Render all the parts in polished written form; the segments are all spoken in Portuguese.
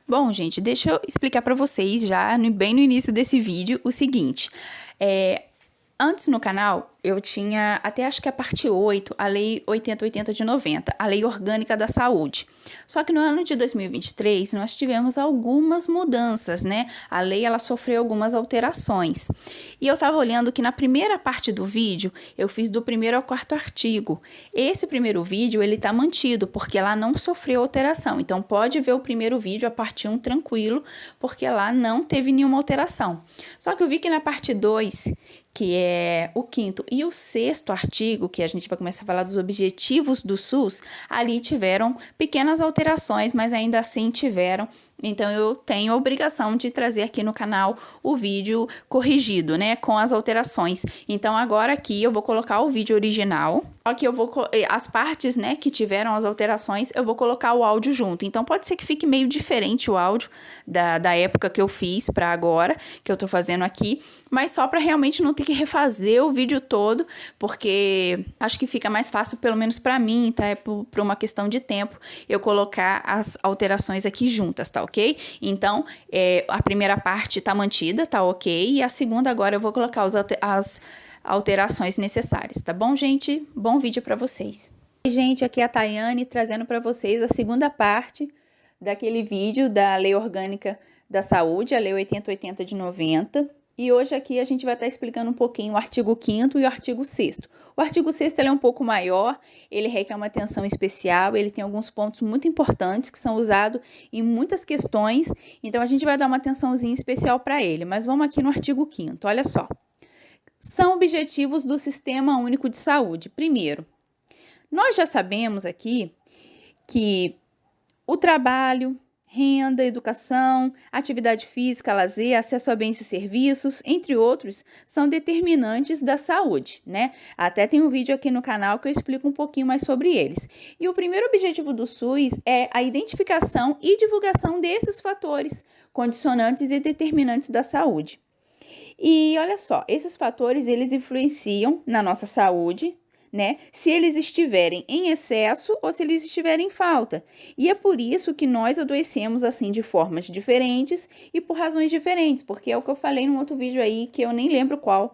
Bom, gente, deixa eu explicar para vocês já bem no início desse vídeo o seguinte. Antes no canal, eu tinha até acho que a parte 8, a Lei 8080 de 90, a Lei Orgânica da Saúde. Só que no ano de 2023, nós tivemos algumas mudanças, né? A lei, ela sofreu algumas alterações. E eu estava olhando que na primeira parte do vídeo, eu fiz do primeiro ao quarto artigo. Esse primeiro vídeo, ele tá mantido, porque lá não sofreu alteração. Então, pode ver o primeiro vídeo, a parte 1, tranquilo, porque lá não teve nenhuma alteração. Só que eu vi que na parte 2, que é o quinto e o sexto artigo, que a gente vai começar a falar dos objetivos do SUS, ali tiveram pequenas alterações, mas ainda assim tiveram. Então, eu tenho a obrigação de trazer aqui no canal o vídeo corrigido, né, com as alterações. Então, agora aqui eu vou colocar o vídeo original, só que eu vou, as partes, né, que tiveram as alterações, eu vou colocar o áudio junto. Então, pode ser que fique meio diferente o áudio da época que eu fiz para agora, que eu tô fazendo aqui, mas só para realmente não ter que refazer o vídeo todo, porque acho que fica mais fácil, pelo menos para mim, tá? É por uma questão de tempo, eu colocar as alterações aqui juntas, tá ok? Então, a primeira parte tá mantida, tá ok? E a segunda agora eu vou colocar as alterações necessárias, tá bom, gente? Bom vídeo para vocês. Gente, aqui é a Tayane trazendo para vocês a segunda parte daquele vídeo da Lei Orgânica da Saúde, a Lei 8080 de 90. E hoje aqui a gente vai estar explicando um pouquinho o artigo 5º e o artigo 6º. O artigo 6º ele é um pouco maior, ele requer uma atenção especial, ele tem alguns pontos muito importantes que são usados em muitas questões, então a gente vai dar uma atençãozinha especial para ele. Mas vamos aqui no artigo 5º, olha só. São objetivos do Sistema Único de Saúde. Primeiro, nós já sabemos aqui que o trabalho, renda, educação, atividade física, lazer, acesso a bens e serviços, entre outros, são determinantes da saúde, né? Até tem um vídeo aqui no canal que eu explico um pouquinho mais sobre eles. E o primeiro objetivo do SUS é a identificação e divulgação desses fatores condicionantes e determinantes da saúde. E olha só, esses fatores, eles influenciam na nossa saúde, né? Se eles estiverem em excesso ou se eles estiverem em falta. E é por isso que nós adoecemos assim de formas diferentes e por razões diferentes, porque é o que eu falei num outro vídeo aí que eu nem lembro qual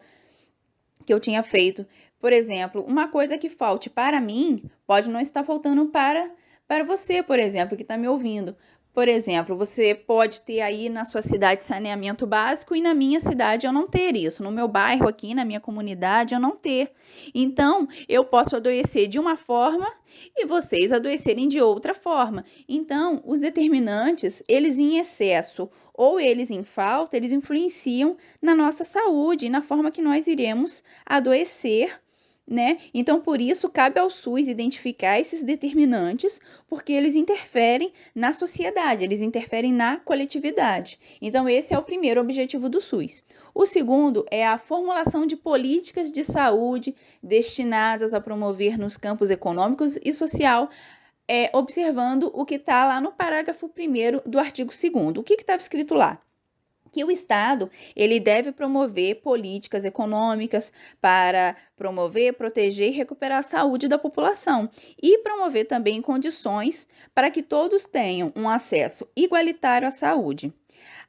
que eu tinha feito. Por exemplo, uma coisa que falte para mim pode não estar faltando para você, por exemplo, que está me ouvindo. Por exemplo, você pode ter aí na sua cidade saneamento básico e na minha cidade eu não ter isso. No meu bairro aqui, na minha comunidade, eu não ter. Então, eu posso adoecer de uma forma e vocês adoecerem de outra forma. Então, os determinantes, eles em excesso ou eles em falta, eles influenciam na nossa saúde e na forma que nós iremos adoecer, né? Então, por isso, cabe ao SUS identificar esses determinantes, porque eles interferem na sociedade, eles interferem na coletividade. Então, esse é o primeiro objetivo do SUS. O segundo é a formulação de políticas de saúde destinadas a promover nos campos econômicos e social, observando o que está lá no parágrafo 1º do artigo 2º. O que estava escrito lá? Que o Estado ele deve promover políticas econômicas para promover, proteger e recuperar a saúde da população e promover também condições para que todos tenham um acesso igualitário à saúde.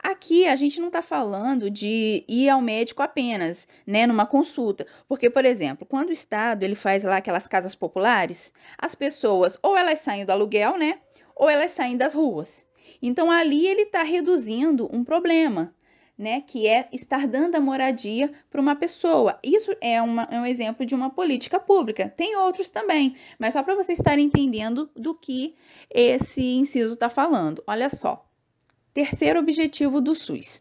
Aqui a gente não está falando de ir ao médico apenas, né, numa consulta, porque, por exemplo, quando o Estado ele faz lá aquelas casas populares, as pessoas ou elas saem do aluguel, né, ou elas saem das ruas. Então, ali ele está reduzindo um problema, né, que é estar dando a moradia para uma pessoa. Isso é um exemplo de uma política pública. Tem outros também, mas só para vocês estarem entendendo do que esse inciso está falando. Olha só. Terceiro objetivo do SUS: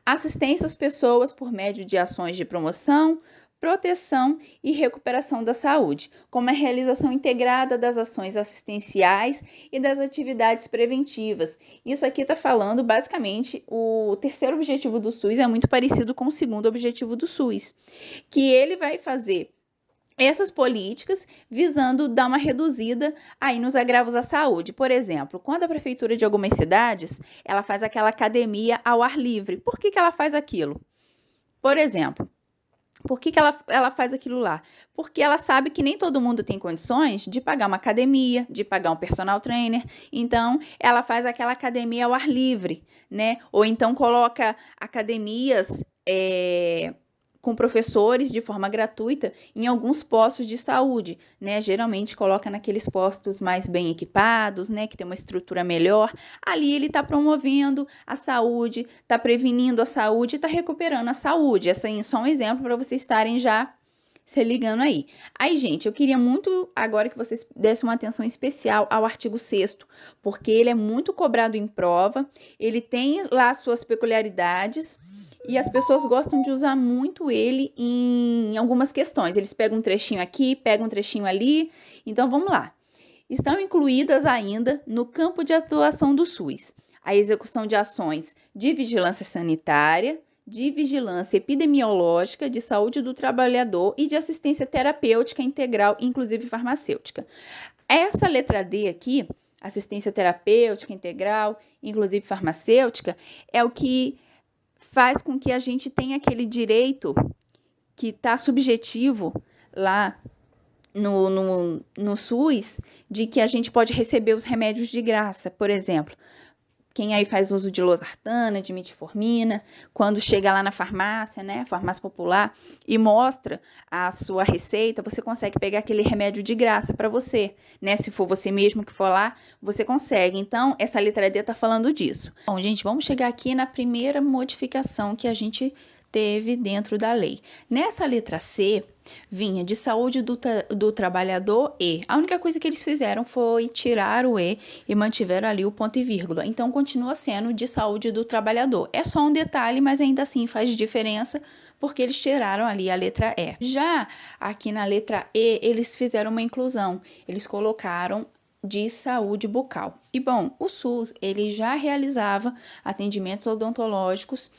assistência às pessoas por meio de ações de promoção, proteção e recuperação da saúde, como a realização integrada das ações assistenciais e das atividades preventivas. Isso aqui está falando, basicamente, o terceiro objetivo do SUS é muito parecido com o segundo objetivo do SUS, que ele vai fazer essas políticas visando dar uma reduzida aí nos agravos à saúde. Por exemplo, quando a prefeitura de algumas cidades, ela faz aquela academia ao ar livre. Por que ela faz aquilo? Por exemplo, Por que que ela faz aquilo lá? Porque ela sabe que nem todo mundo tem condições de pagar uma academia, de pagar um personal trainer. Então, ela faz aquela academia ao ar livre, né? Ou então coloca academias com professores de forma gratuita em alguns postos de saúde, né? Geralmente coloca naqueles postos mais bem equipados, né? Que tem uma estrutura melhor. Ali ele está promovendo a saúde, está prevenindo a saúde, está recuperando a saúde. Esse é só um exemplo para vocês estarem já se ligando aí. Aí, gente, eu queria muito agora que vocês dessem uma atenção especial ao artigo 6º, porque ele é muito cobrado em prova, ele tem lá suas peculiaridades, e as pessoas gostam de usar muito ele em algumas questões. Eles pegam um trechinho aqui, pegam um trechinho ali. Então, vamos lá. Estão incluídas ainda no campo de atuação do SUS a execução de ações de vigilância sanitária, de vigilância epidemiológica, de saúde do trabalhador e de assistência terapêutica integral, inclusive farmacêutica. Essa letra D aqui, assistência terapêutica integral, inclusive farmacêutica, é o que faz com que a gente tenha aquele direito que está subjetivo lá no SUS, de que a gente pode receber os remédios de graça, por exemplo. Quem aí faz uso de losartana, de metformina, quando chega lá na farmácia, né, farmácia popular, e mostra a sua receita, você consegue pegar aquele remédio de graça para você, né? Se for você mesmo que for lá, você consegue. Então, essa letra D está falando disso. Bom, gente, vamos chegar aqui na primeira modificação que a gente teve dentro da lei. Nessa letra C, vinha de saúde do trabalhador e. A única coisa que eles fizeram foi tirar o E e mantiveram ali o ponto e vírgula. Então, continua sendo de saúde do trabalhador. É só um detalhe, mas ainda assim faz diferença, porque eles tiraram ali a letra E. Já aqui na letra E, eles fizeram uma inclusão. Eles colocaram de saúde bucal. E, bom, o SUS, ele já realizava atendimentos odontológicos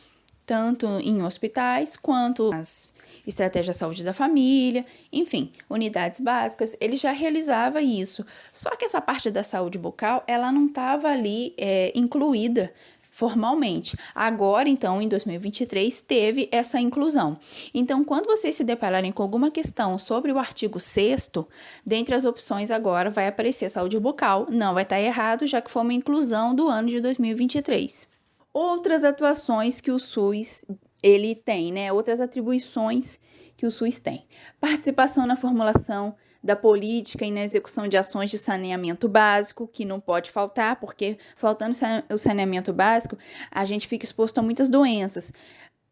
tanto em hospitais quanto nas estratégias de saúde da família, enfim, unidades básicas, ele já realizava isso. Só que essa parte da saúde bucal, ela não estava ali incluída formalmente. Agora, então, em 2023, teve essa inclusão. Então, quando vocês se depararem com alguma questão sobre o artigo 6º, dentre as opções agora vai aparecer saúde bucal, não vai estar errado, já que foi uma inclusão do ano de 2023. Outras atuações que o SUS ele tem, né? Outras atribuições que o SUS tem. Participação na formulação da política e na execução de ações de saneamento básico, que não pode faltar, porque faltando o saneamento básico, a gente fica exposto a muitas doenças.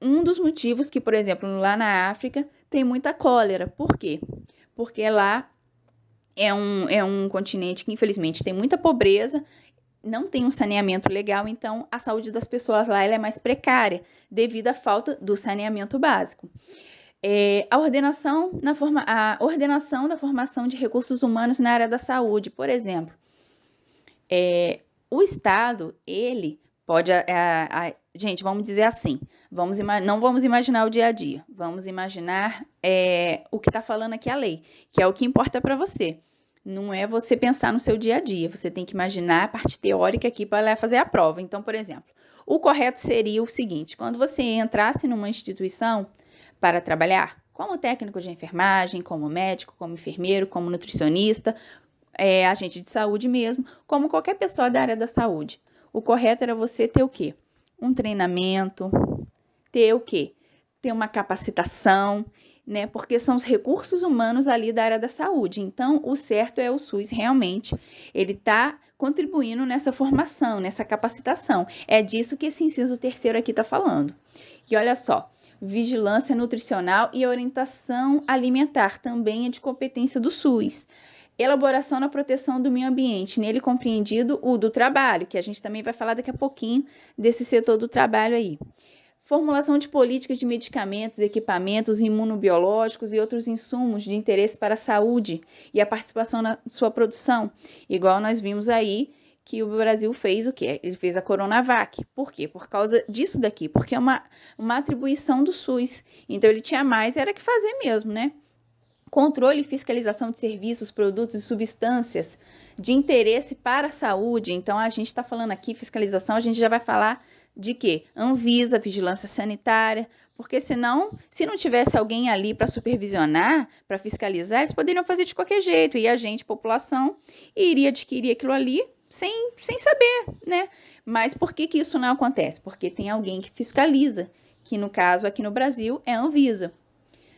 Um dos motivos que, por exemplo, lá na África, tem muita cólera. Por quê? Porque lá é um continente que, infelizmente, tem muita pobreza, não tem um saneamento legal, então a saúde das pessoas lá ela é mais precária devido à falta do saneamento básico. A ordenação da formação de recursos humanos na área da saúde, por exemplo. O Estado, ele pode... gente, vamos dizer assim, não vamos imaginar o dia a dia, vamos imaginar o que está falando aqui a lei, que é o que importa para você. Não é você pensar no seu dia a dia, você tem que imaginar a parte teórica aqui para fazer a prova. Então, por exemplo, o correto seria o seguinte: quando você entrasse numa instituição para trabalhar, como técnico de enfermagem, como médico, como enfermeiro, como nutricionista, agente de saúde mesmo, como qualquer pessoa da área da saúde, o correto era você ter o quê? Um treinamento, ter o quê? Ter uma capacitação, né? Porque são os recursos humanos ali da área da saúde. Então, o certo é o SUS realmente, ele está contribuindo nessa formação, nessa capacitação. É disso que esse inciso 3º aqui está falando. E olha só, vigilância nutricional e orientação alimentar também é de competência do SUS. Elaboração na proteção do meio ambiente, nele compreendido o do trabalho, que a gente também vai falar daqui a pouquinho desse setor do trabalho aí. Formulação de políticas de medicamentos, equipamentos imunobiológicos e outros insumos de interesse para a saúde e a participação na sua produção, igual nós vimos aí que o Brasil fez o quê? Ele fez a Coronavac. Por quê? Por causa disso daqui, porque é uma atribuição do SUS. Então, ele tinha mais, era que fazer mesmo, né? Controle e fiscalização de serviços, produtos e substâncias de interesse para a saúde. Então, a gente está falando aqui, fiscalização, a gente já vai falar de quê? Anvisa, vigilância sanitária, porque senão, se não tivesse alguém ali para supervisionar, para fiscalizar, eles poderiam fazer de qualquer jeito, e a gente, população, iria adquirir aquilo ali sem saber, né? Mas por que que isso não acontece? Porque tem alguém que fiscaliza, que no caso aqui no Brasil é a Anvisa.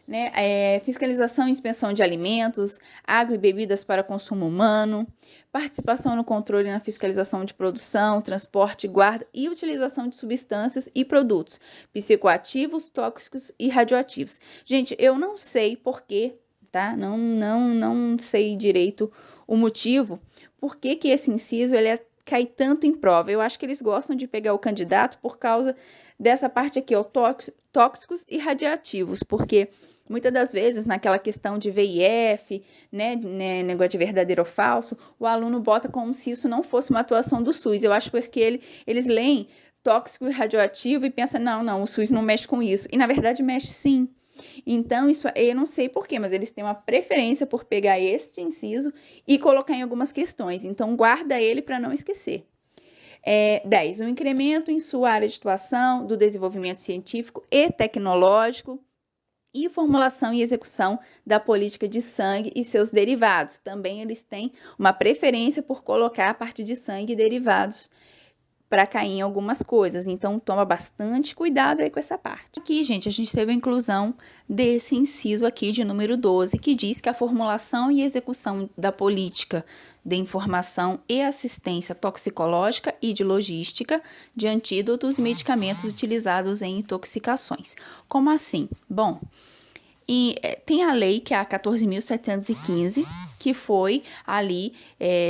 Né? Fiscalização e inspeção de alimentos, água e bebidas para consumo humano, participação no controle e na fiscalização de produção, transporte, guarda e utilização de substâncias e produtos psicoativos, tóxicos e radioativos. Gente, eu não sei porquê, tá? Não sei direito o motivo, por que que esse inciso cai tanto em prova. Eu acho que eles gostam de pegar o candidato por causa dessa parte aqui, ó, tóxicos e radioativos, porque muitas das vezes, naquela questão de VIF, né, negócio de verdadeiro ou falso, o aluno bota como se isso não fosse uma atuação do SUS. Eu acho porque eles leem tóxico e radioativo e pensam, não, o SUS não mexe com isso. E, na verdade, mexe sim. Então, isso eu não sei porquê, mas eles têm uma preferência por pegar este inciso e colocar em algumas questões. Então, guarda ele para não esquecer. 10. Um incremento em sua área de atuação do desenvolvimento científico e tecnológico, e formulação e execução da política de sangue e seus derivados. Também eles têm uma preferência por colocar a parte de sangue e derivados para cair em algumas coisas. Então, toma bastante cuidado aí com essa parte. Aqui, gente, a gente teve a inclusão desse inciso aqui de número 12, que diz que a formulação e execução da política de informação e assistência toxicológica e de logística de antídotos e medicamentos utilizados em intoxicações. Como assim? Bom, tem a lei, que é a 14.715, que foi ali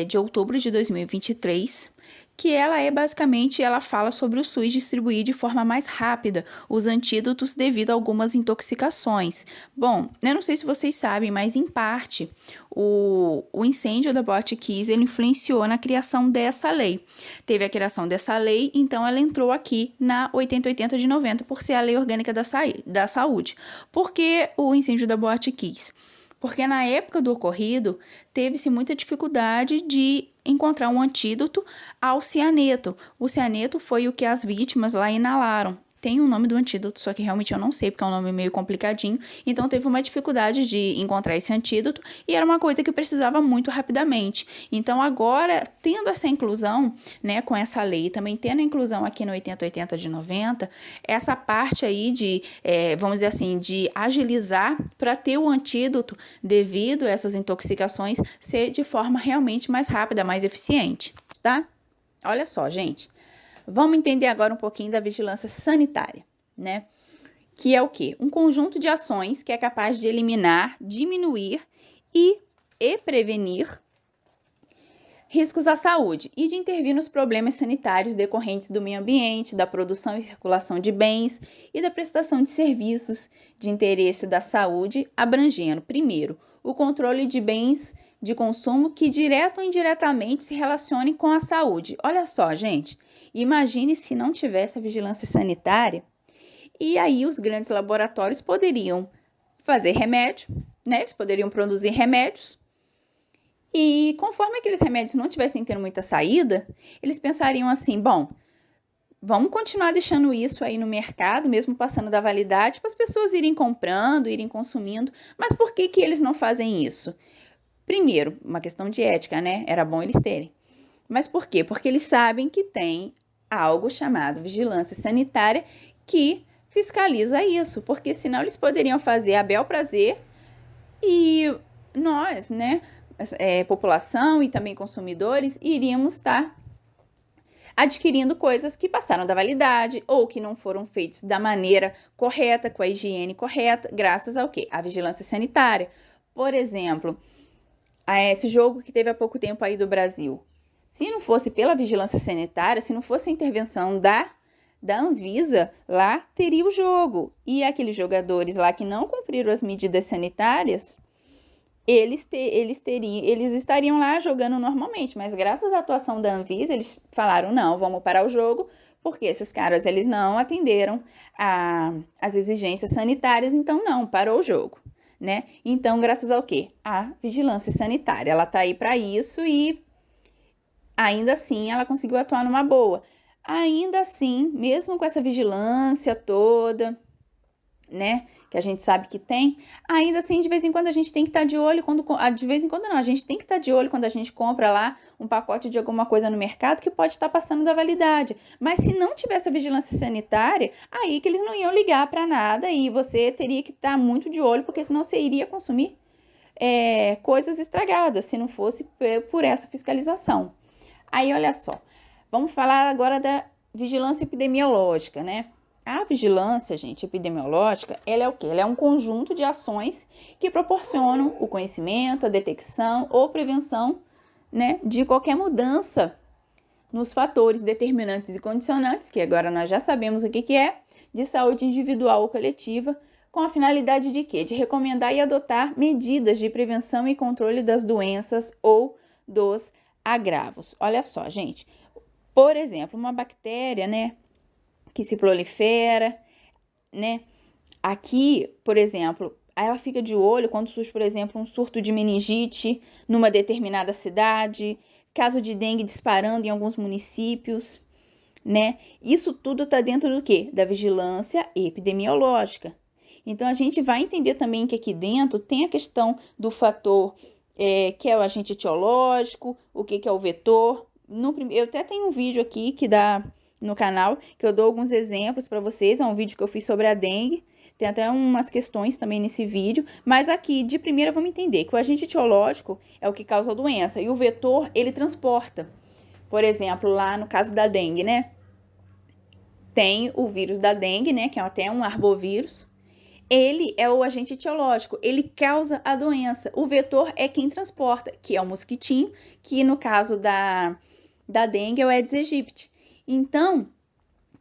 de outubro de 2023, que ela fala sobre o SUS distribuir de forma mais rápida os antídotos devido a algumas intoxicações. Bom, eu não sei se vocês sabem, mas em parte o incêndio da Boate ele influenciou na criação dessa lei. Teve a criação dessa lei, então ela entrou aqui na 8080 de 90 por ser a Lei Orgânica da Saúde. Por que o incêndio da Boate Kiss? Porque na época do ocorrido, teve-se muita dificuldade de encontrar um antídoto ao cianeto. O cianeto foi o que as vítimas lá inalaram. Tem um nome do antídoto, só que realmente eu não sei, porque é um nome meio complicadinho. Então, teve uma dificuldade de encontrar esse antídoto e era uma coisa que precisava muito rapidamente. Então, agora, tendo essa inclusão, né, com essa lei, também tendo a inclusão aqui no 8080 de 90, essa parte aí de, vamos dizer assim, de agilizar para ter o antídoto devido a essas intoxicações ser de forma realmente mais rápida, mais eficiente, tá? Olha só, gente. Vamos entender agora um pouquinho da vigilância sanitária, né? Que é o quê? Um conjunto de ações que é capaz de eliminar, diminuir e prevenir riscos à saúde e de intervir nos problemas sanitários decorrentes do meio ambiente, da produção e circulação de bens e da prestação de serviços de interesse da saúde, abrangendo, primeiro, o controle de bens de consumo que direto ou indiretamente se relacionem com a saúde. Olha só, gente, imagine se não tivesse a vigilância sanitária e aí os grandes laboratórios poderiam fazer remédio, né? Eles poderiam produzir remédios e conforme aqueles remédios não tivessem tendo muita saída, eles pensariam assim, bom, vamos continuar deixando isso aí no mercado, mesmo passando da validade, para as pessoas irem comprando, irem consumindo. Mas por que que eles não fazem isso? Primeiro, uma questão de ética, né? Era bom eles terem. Mas por quê? Porque eles sabem que tem algo chamado vigilância sanitária que fiscaliza isso, porque senão eles poderiam fazer a bel prazer e nós, né, população e também consumidores, iríamos estar adquirindo coisas que passaram da validade ou que não foram feitos da maneira correta, com a higiene correta, graças ao quê? À vigilância sanitária. Por exemplo, esse jogo que teve há pouco tempo aí do Brasil. Se não fosse pela vigilância sanitária, se não fosse a intervenção da Anvisa, lá teria o jogo. E aqueles jogadores lá que não cumpriram as medidas sanitárias, eles estariam lá jogando normalmente, mas graças à atuação da Anvisa, eles falaram, não, vamos parar o jogo, porque esses caras, eles não atenderam as exigências sanitárias, então não, parou o jogo, né? Então, graças ao quê? A vigilância sanitária, ela tá aí para isso e ainda assim ela conseguiu atuar numa boa. ainda assim, mesmo com essa vigilância toda, né, que a gente sabe que tem, ainda assim, de vez em quando a gente tem que estar de olho de vez em quando não, a gente tem que estar de olho quando a gente compra lá um pacote de alguma coisa no mercado que pode estar passando da validade. Mas se não tivesse a vigilância sanitária, aí que eles não iam ligar para nada e você teria que estar muito de olho, porque senão você iria consumir coisas estragadas, se não fosse por essa fiscalização. Aí, olha só, vamos falar agora da vigilância epidemiológica, né? A vigilância, gente, epidemiológica, ela é o quê? Ela é um conjunto de ações que proporcionam o conhecimento, a detecção ou prevenção, né, de qualquer mudança nos fatores determinantes e condicionantes, que agora nós já sabemos o que é, de saúde individual ou coletiva, com a finalidade de quê? De recomendar e adotar medidas de prevenção e controle das doenças ou dos agravos. Olha só, gente, por exemplo, uma bactéria, né, que se prolifera, né, aqui, por exemplo, ela fica de olho quando surge, por exemplo, um surto de meningite numa determinada cidade, caso de dengue disparando em alguns municípios, né? Isso tudo está dentro do quê? Da vigilância epidemiológica. Então, a gente vai entender também que aqui dentro tem a questão do fator que é o agente etiológico, o que é o vetor. Eu até tenho um vídeo aqui que dá no canal, que eu dou alguns exemplos para vocês. É um vídeo que eu fiz sobre a dengue. Tem até umas questões também nesse vídeo. Mas aqui, de primeira, vamos entender que o agente etiológico é o que causa a doença. E o vetor, ele transporta. Por exemplo, lá no caso da dengue, né? Tem o vírus da dengue, né? Que é até um arbovírus. Ele é o agente etiológico, ele causa a doença. O vetor é quem transporta, que é o mosquitinho, que no caso da dengue é o Aedes aegypti. Então,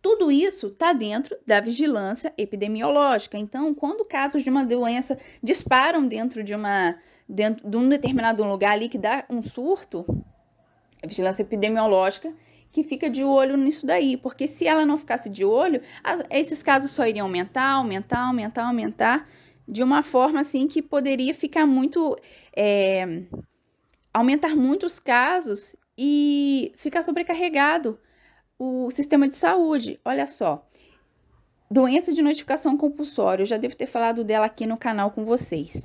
tudo isso está dentro da vigilância epidemiológica. Então, quando casos de uma doença disparam dentro de um determinado lugar ali que dá um surto, a vigilância epidemiológica que fica de olho nisso daí, porque se ela não ficasse de olho, esses casos só iriam aumentar, de uma forma assim que poderia ficar muito, aumentar muito os casos e ficar sobrecarregado o sistema de saúde. Olha só, doença de notificação compulsória, eu já devo ter falado dela aqui no canal com vocês.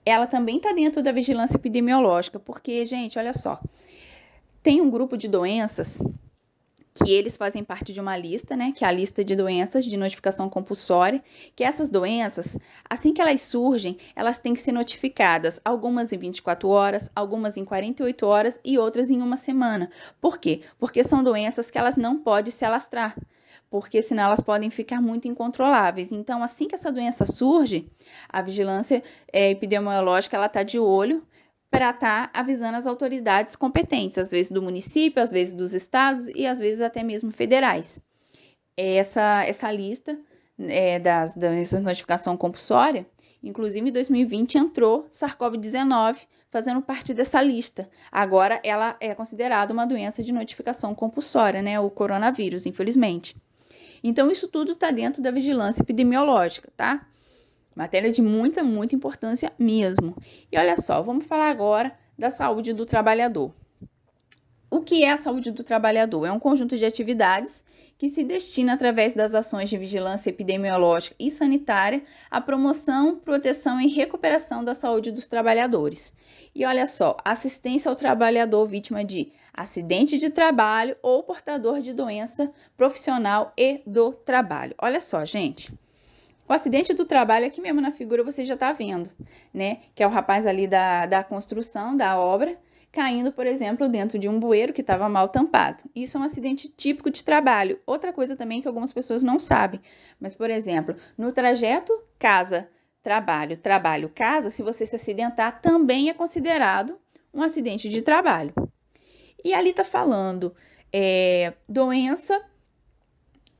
Ela também está dentro da vigilância epidemiológica, porque, gente, olha só, tem um grupo de doenças que eles fazem parte de uma lista, né, que é a lista de doenças de notificação compulsória, que essas doenças, assim que elas surgem, elas têm que ser notificadas, algumas em 24 horas, algumas em 48 horas e outras em uma semana. Por quê? Porque são doenças que elas não podem se alastrar, porque senão elas podem ficar muito incontroláveis. Então, assim que essa doença surge, a vigilância epidemiológica, ela está de olho para estar avisando as autoridades competentes, às vezes do município, às vezes dos estados e às vezes até mesmo federais. Essa lista das doenças de notificação compulsória, inclusive em 2020 entrou SARS-CoV-19 fazendo parte dessa lista. Agora ela é considerada uma doença de notificação compulsória, né? O coronavírus, infelizmente. Então, isso tudo está dentro da vigilância epidemiológica, tá? Matéria de muita importância mesmo. E olha só, vamos falar agora da saúde do trabalhador. O que é a saúde do trabalhador? É um conjunto de atividades que se destina, através das ações de vigilância epidemiológica e sanitária, à promoção, proteção e recuperação da saúde dos trabalhadores. E olha só, assistência ao trabalhador vítima de acidente de trabalho ou portador de doença profissional e do trabalho. Olha só, gente. O acidente do trabalho, aqui mesmo na figura você já está vendo, né? Que é o rapaz ali da construção, da obra, caindo, por exemplo, dentro de um bueiro que estava mal tampado. Isso é um acidente típico de trabalho. Outra coisa também que algumas pessoas não sabem, mas, por exemplo, no trajeto casa-trabalho, trabalho-casa, se você se acidentar, também é considerado um acidente de trabalho. E ali está falando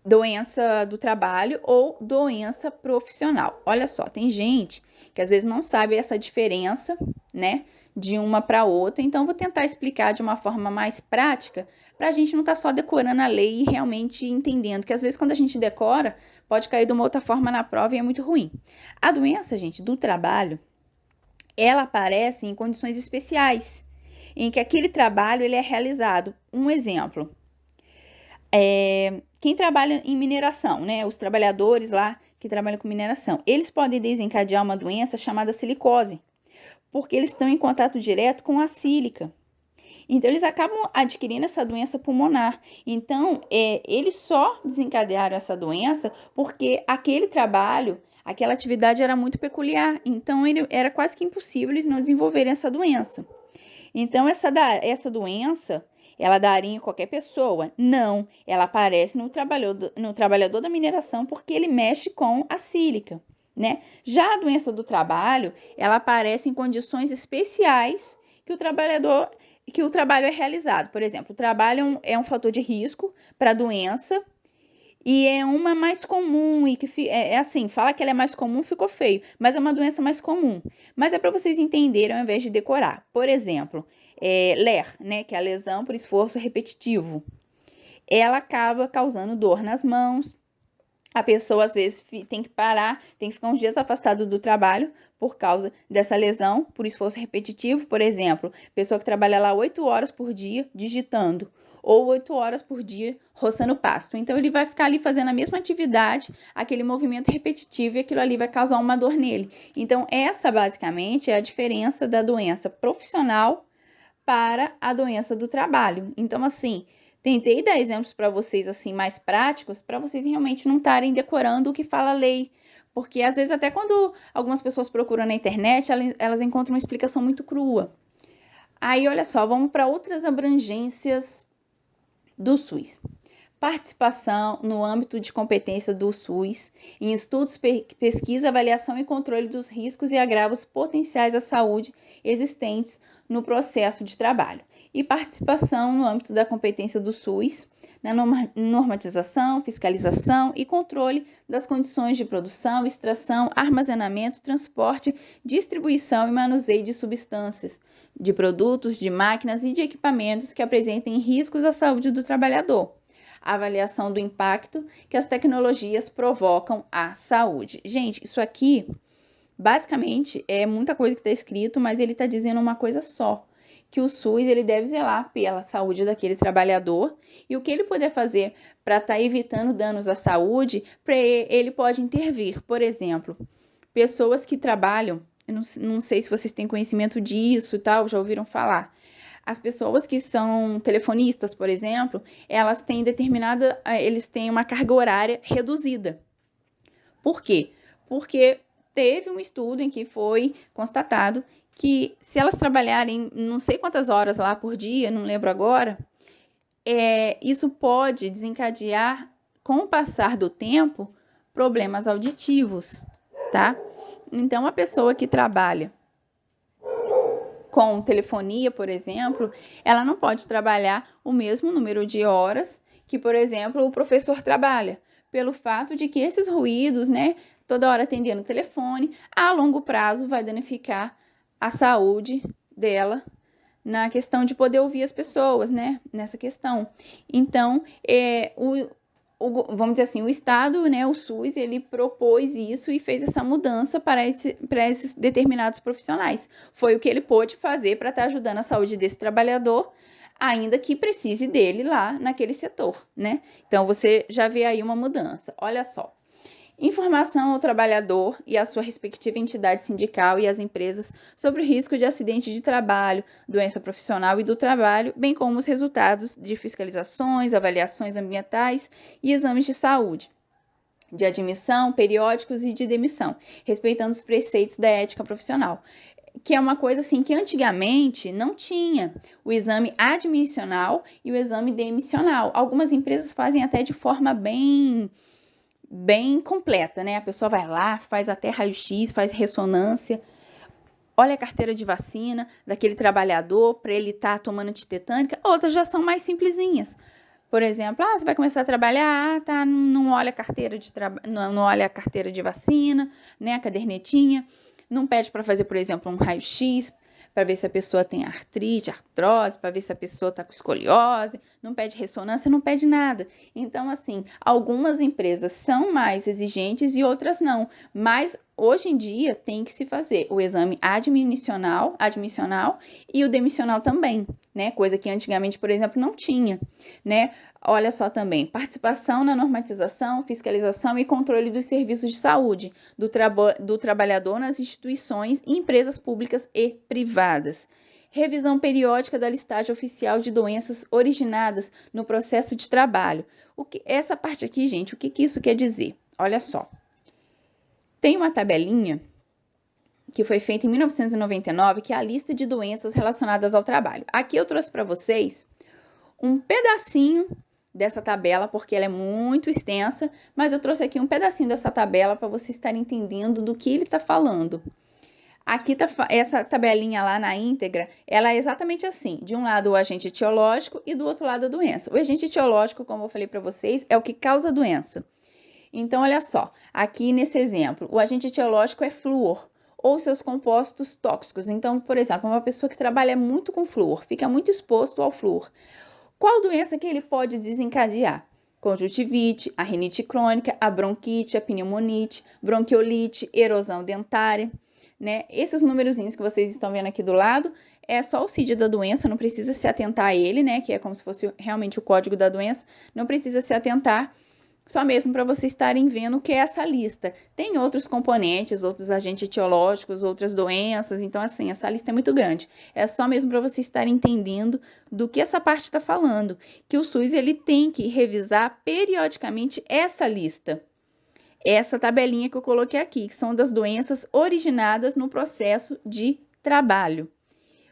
doença do trabalho ou doença profissional. Olha só, tem gente que às vezes não sabe essa diferença, né, de uma para outra. Então, vou tentar explicar de uma forma mais prática para a gente não estar só decorando a lei e realmente entendendo, que às vezes quando a gente decora, pode cair de uma outra forma na prova e é muito ruim. A doença, gente, do trabalho, ela aparece em condições especiais, em que aquele trabalho ele é realizado. Um exemplo, quem trabalha em mineração, né? Os trabalhadores lá que trabalham com mineração, eles podem desencadear uma doença chamada silicose, porque eles estão em contato direto com a sílica. Então, eles acabam adquirindo essa doença pulmonar. Então, eles só desencadearam essa doença porque aquele trabalho, aquela atividade era muito peculiar. Então, era quase que impossível eles não desenvolverem essa doença. Então, essa doença, ela daria em qualquer pessoa? Não, ela aparece no trabalhador da mineração porque ele mexe com a sílica, né? Já a doença do trabalho, ela aparece em condições especiais que o trabalho é realizado. Por exemplo, o trabalho é um fator de risco para a doença e é uma mais comum e que assim, fala que ela é mais comum, ficou feio, mas é uma doença mais comum. Mas é para vocês entenderem ao invés de decorar. Por exemplo, LER, né, que é a lesão por esforço repetitivo. Ela acaba causando dor nas mãos. A pessoa, às vezes, tem que parar, tem que ficar uns dias afastado do trabalho por causa dessa lesão, por esforço repetitivo. Por exemplo, pessoa que trabalha lá 8 horas por dia digitando, ou 8 horas por dia roçando pasto. Então, ele vai ficar ali fazendo a mesma atividade, aquele movimento repetitivo, e aquilo ali vai causar uma dor nele. Então, essa, basicamente, é a diferença da doença profissional para a doença do trabalho. Então, assim, tentei dar exemplos para vocês assim mais práticos, para vocês realmente não estarem decorando o que fala a lei, porque às vezes até quando algumas pessoas procuram na internet, elas encontram uma explicação muito crua. Aí, olha só, vamos para outras abrangências do SUS. Participação no âmbito de competência do SUS em estudos, pesquisa, avaliação e controle dos riscos e agravos potenciais à saúde existentes no processo de trabalho. E participação no âmbito da competência do SUS na normatização, fiscalização e controle das condições de produção, extração, armazenamento, transporte, distribuição e manuseio de substâncias, de produtos, de máquinas e de equipamentos que apresentem riscos à saúde do trabalhador. A avaliação do impacto que as tecnologias provocam à saúde. Gente, isso aqui, basicamente, é muita coisa que está escrito, mas ele está dizendo uma coisa só, que o SUS ele deve zelar pela saúde daquele trabalhador e o que ele puder fazer para estar evitando danos à saúde, ele pode intervir. Por exemplo, pessoas que trabalham, eu não sei se vocês têm conhecimento disso e tal, já ouviram falar. As pessoas que são telefonistas, por exemplo, eles têm uma carga horária reduzida. Por quê? Porque teve um estudo em que foi constatado que se elas trabalharem não sei quantas horas lá por dia, não lembro agora, isso pode desencadear, com o passar do tempo, problemas auditivos, tá? Então, a pessoa que trabalha com telefonia, por exemplo, ela não pode trabalhar o mesmo número de horas que, por exemplo, o professor trabalha, pelo fato de que esses ruídos, né, toda hora atendendo o telefone, a longo prazo vai danificar a saúde dela na questão de poder ouvir as pessoas, né, nessa questão. Então, vamos dizer assim, o Estado, né, o SUS, ele propôs isso e fez essa mudança para esses determinados profissionais. Foi o que ele pôde fazer para estar ajudando a saúde desse trabalhador, ainda que precise dele lá naquele setor, né? Então, você já vê aí uma mudança. Olha só. Informação ao trabalhador e à sua respectiva entidade sindical e às empresas sobre o risco de acidente de trabalho, doença profissional e do trabalho, bem como os resultados de fiscalizações, avaliações ambientais e exames de saúde, de admissão, periódicos e de demissão, respeitando os preceitos da ética profissional. Que é uma coisa assim que antigamente não tinha o exame admissional e o exame demissional. Algumas empresas fazem até de forma bem completa, né? A pessoa vai lá, faz até raio-x, faz ressonância, olha a carteira de vacina daquele trabalhador para ele estar tomando antitetânica. Outras já são mais simplesinhas. Por exemplo, você vai começar a trabalhar, não olha a carteira não olha a carteira de vacina, né, a cadernetinha, não pede para fazer, por exemplo, um raio-x para ver se a pessoa tem artrite, artrose, para ver se a pessoa está com escoliose, não pede ressonância, não pede nada. Então, assim, algumas empresas são mais exigentes e outras não, mas hoje em dia tem que se fazer o exame admissional e o demissional também, né? Coisa que antigamente, por exemplo, não tinha, né? Olha só também, participação na normatização, fiscalização e controle dos serviços de saúde do trabalhador nas instituições e empresas públicas e privadas. Revisão periódica da listagem oficial de doenças originadas no processo de trabalho. Essa parte aqui, gente, o que isso quer dizer? Olha só. Tem uma tabelinha que foi feita em 1999, que é a lista de doenças relacionadas ao trabalho. Aqui eu trouxe para vocês um pedacinho dessa tabela, porque ela é muito extensa, mas eu trouxe aqui um pedacinho dessa tabela para vocês estarem entendendo do que ele está falando. Aqui tá essa tabelinha lá na íntegra, ela é exatamente assim. De um lado o agente etiológico e do outro lado a doença. O agente etiológico, como eu falei para vocês, é o que causa a doença. Então, olha só, aqui nesse exemplo, o agente etiológico é flúor ou seus compostos tóxicos. Então, por exemplo, uma pessoa que trabalha muito com flúor, fica muito exposto ao flúor. Qual doença que ele pode desencadear? Conjuntivite, a rinite crônica, a bronquite, a pneumonite, bronquiolite, erosão dentária, né? Esses númerozinhos que vocês estão vendo aqui do lado é só o CID da doença, não precisa se atentar a ele, né? Que é como se fosse realmente o código da doença, não precisa se atentar, só mesmo para vocês estarem vendo o que é essa lista. Tem outros componentes, outros agentes etiológicos, outras doenças, então assim, essa lista é muito grande. É só mesmo para vocês estarem entendendo do que essa parte está falando, que o SUS ele tem que revisar periodicamente essa lista. Essa tabelinha que eu coloquei aqui, que são das doenças originadas no processo de trabalho.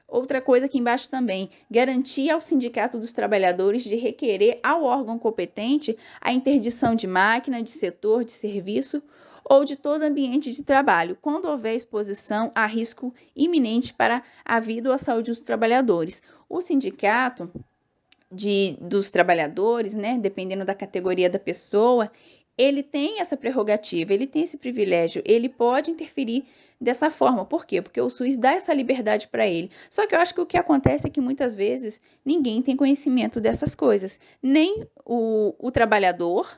Outra coisa aqui embaixo também, garantir ao Sindicato dos Trabalhadores de requerer ao órgão competente a interdição de máquina, de setor, de serviço ou de todo ambiente de trabalho, quando houver exposição a risco iminente para a vida ou a saúde dos trabalhadores. O sindicato dos trabalhadores, né, dependendo da categoria da pessoa, ele tem essa prerrogativa, ele tem esse privilégio, ele pode interferir dessa forma. Por quê? Porque o SUS dá essa liberdade para ele. Só que eu acho que o que acontece é que muitas vezes ninguém tem conhecimento dessas coisas. Nem o trabalhador,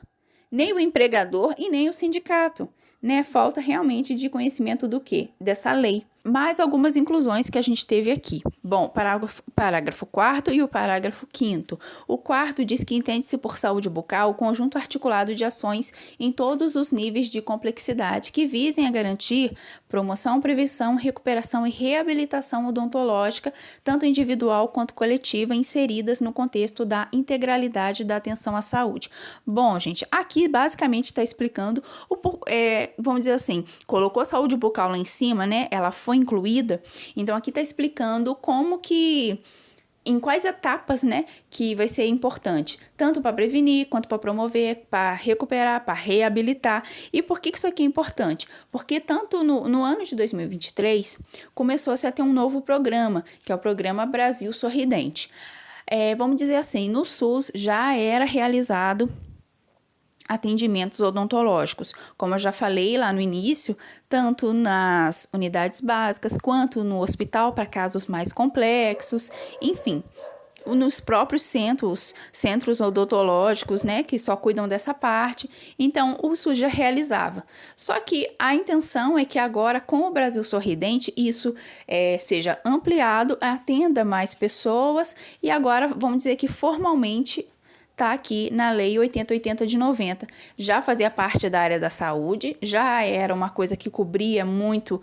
nem o empregador e nem o sindicato, né? Falta realmente de conhecimento do quê? Dessa lei. Mais algumas inclusões que a gente teve aqui. Bom, parágrafo 4º e o parágrafo 5º. O 4º diz que entende-se por saúde bucal o conjunto articulado de ações em todos os níveis de complexidade que visem a garantir promoção, prevenção, recuperação e reabilitação odontológica, tanto individual quanto coletiva, inseridas no contexto da integralidade da atenção à saúde. Bom, gente, aqui basicamente está explicando, vamos dizer assim, colocou a saúde bucal lá em cima, né? Ela foi incluída, então aqui está explicando como que, em quais etapas, né, que vai ser importante, tanto para prevenir, quanto para promover, para recuperar, para reabilitar. E por que isso aqui é importante? Porque tanto no ano de 2023, começou-se a ter um novo programa, que é o Programa Brasil Sorridente. Vamos dizer assim, no SUS já era realizado atendimentos odontológicos, como eu já falei lá no início, tanto nas unidades básicas quanto no hospital para casos mais complexos, enfim, nos próprios centros odontológicos, né, que só cuidam dessa parte. Então, o SUS já realizava. Só que a intenção é que agora, com o Brasil Sorridente, isso seja ampliado, atenda mais pessoas e agora, vamos dizer que formalmente está aqui na Lei 8080 de 90. Já fazia parte da área da saúde, já era uma coisa que cobria muita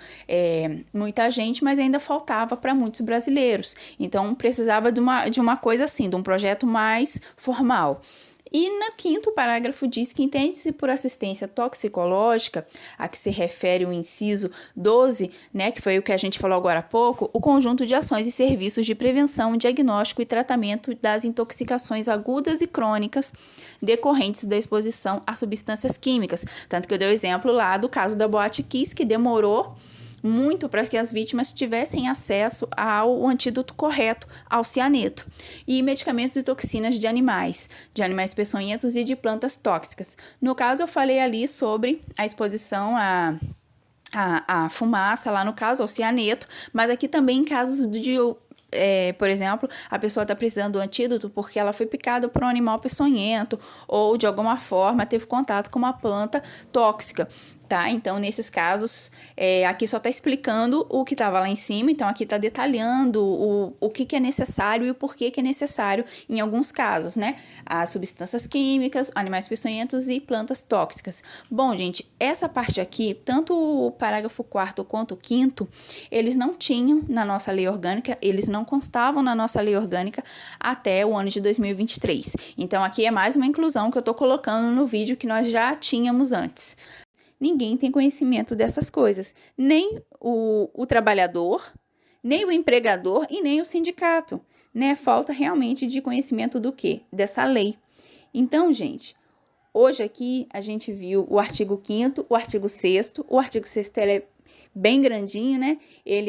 gente, mas ainda faltava para muitos brasileiros. Então, precisava de uma coisa assim, de um projeto mais formal. E no 5º parágrafo diz que entende-se por assistência toxicológica, a que se refere o inciso 12, né, que foi o que a gente falou agora há pouco, o conjunto de ações e serviços de prevenção, diagnóstico e tratamento das intoxicações agudas e crônicas decorrentes da exposição a substâncias químicas. Tanto que eu dei o exemplo lá do caso da Boate Kiss, que demorou muito para que as vítimas tivessem acesso ao antídoto correto, ao cianeto, e medicamentos e toxinas de animais peçonhentos e de plantas tóxicas. No caso, eu falei ali sobre a exposição à fumaça, lá no caso, ao cianeto, mas aqui também em casos por exemplo, a pessoa está precisando do antídoto porque ela foi picada por um animal peçonhento ou de alguma forma teve contato com uma planta tóxica. tá? Então, nesses casos, aqui só tá explicando o que tava lá em cima, então aqui tá detalhando o que é necessário e o porquê que é necessário em alguns casos, né? As substâncias químicas, animais peçonhentos e plantas tóxicas. Bom, gente, essa parte aqui, tanto o parágrafo 4º quanto o 5º, eles não tinham na nossa lei orgânica, eles não constavam na nossa lei orgânica até o ano de 2023. Então, aqui é mais uma inclusão que eu tô colocando no vídeo que nós já tínhamos antes. Ninguém tem conhecimento dessas coisas, nem o trabalhador, nem o empregador e nem o sindicato, né? Falta realmente de conhecimento do quê? Dessa lei. Então, gente, hoje aqui a gente viu o artigo 5º, o artigo 6º. O artigo 6º ele é bem grandinho, né?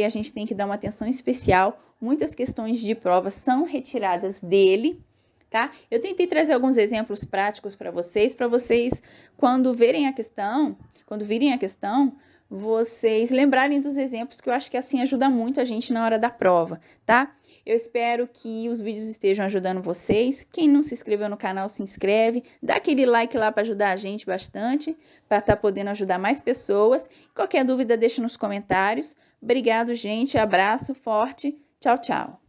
A gente tem que dar uma atenção especial. Muitas questões de prova são retiradas dele, tá? Eu tentei trazer alguns exemplos práticos para vocês, quando virem a questão, vocês lembrarem dos exemplos, que eu acho que assim ajuda muito a gente na hora da prova, tá? Eu espero que os vídeos estejam ajudando vocês. Quem não se inscreveu no canal, se inscreve. Dá aquele like lá para ajudar a gente bastante, para estar podendo ajudar mais pessoas. Qualquer dúvida, deixa nos comentários. Obrigado, gente. Abraço forte. Tchau, tchau.